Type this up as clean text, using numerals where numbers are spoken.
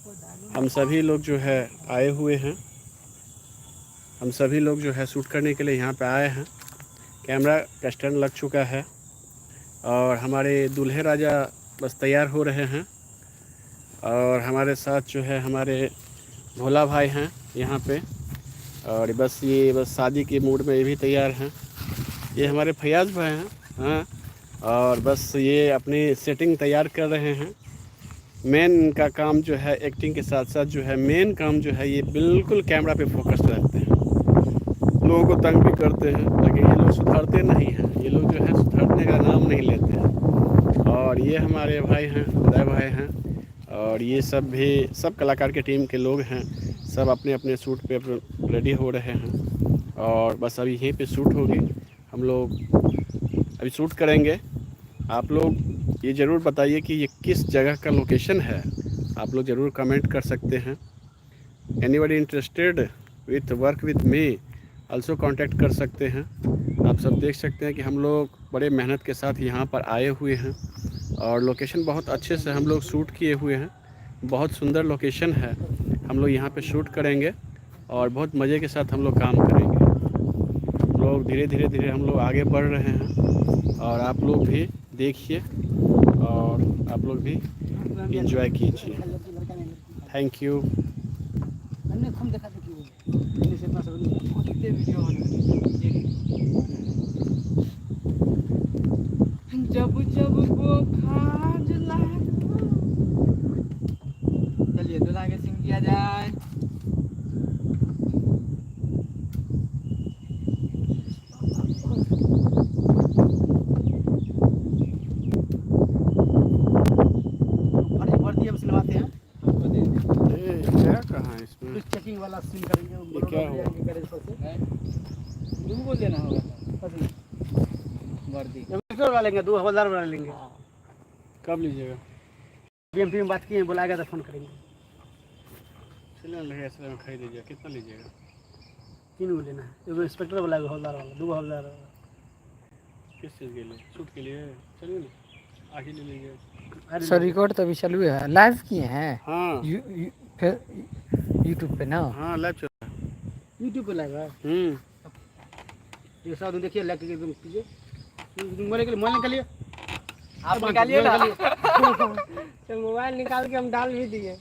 हम सभी लोग जो है आए हुए हैं, हम सभी लोग जो है शूट करने के लिए यहाँ पे आए हैं। कैमरा का स्टैंड लग चुका है और हमारे दूल्हे राजा बस तैयार हो रहे हैं और हमारे साथ जो है हमारे भोला भाई हैं यहाँ पे, और बस ये बस शादी के मूड में ये भी तैयार हैं। ये हमारे फयाज भाई हैं, हाँ, और बस ये अपनी सेटिंग तैयार कर रहे हैं। मेन का काम जो है एक्टिंग के साथ साथ जो है मेन काम जो है ये बिल्कुल कैमरा पे फोकस रहते हैं। लोगों को तंग भी करते हैं लेकिन ये लोग सुधरते नहीं हैं, ये लोग जो है सुधरने का नाम नहीं लेते हैं। और ये हमारे भाई हैं, उदय भाई हैं, और ये सब भी सब कलाकार के टीम के लोग हैं। सब अपने अपने शूट पे रेडी हो रहे हैं और बस अभी यहीं पे शूट होगी। हम लोग अभी शूट करेंगे। आप लोग ये ज़रूर बताइए कि ये किस जगह का लोकेशन है। आप लोग ज़रूर कमेंट कर सकते हैं। Anybody interested with work with me also contact कर सकते हैं। आप सब देख सकते हैं कि हम लोग बड़े मेहनत के साथ यहाँ पर आए हुए हैं और लोकेशन बहुत अच्छे से हम लोग शूट किए हुए हैं। बहुत सुंदर लोकेशन है। हम लोग यहाँ पे शूट करेंगे और बहुत मज़े के साथ हम लोग काम करेंगे। लोग धीरे धीरे हम लोग आगे बढ़ रहे हैं और आप लोग भी देखिए और आप लोग भी एंजॉय कीजिए। Thank you. जब जब वो खाज लाए, चलिए दूल्हा के सिंग किया जाए। वर्दी हम सिलवाते हैं, हमको दे दे। क्या कहाँ इसमें कुछ चेकिंग वाला सीन करेंगे। ये क्या हुआ? तुमको देना होगा वर्दी। बना लेंगे, 2 हवलदार बना लेंगे। कब लीजिएगा? बीएमपी में बात किए, बुलाएगा तो फोन करेंगे। चलिए ऐसे खरीद लीजिएगा। कितना लीजिएगा? 3 गो लेना है। एगो इंस्पेक्टर बुलाएगा, हवलदार वाला, 2 हवलदार वाला। किस चीज़ के लिए? शूट के लिए? चलिए ना, आगे ले लीजिएगा। सर रिकॉर्ड तो अभी चालू है, लाइव किए हैं। हाँ फिर यूट्यूब पे ना। हाँ लाइव चल रहा यूट्यूब पे लाएगा। है। ये सब देखिए, लेके एकदम कीजिए। मोबाइल निकालिए, आप निकालिए ना। तो मोबाइल निकाल के हम डाल भी दिए।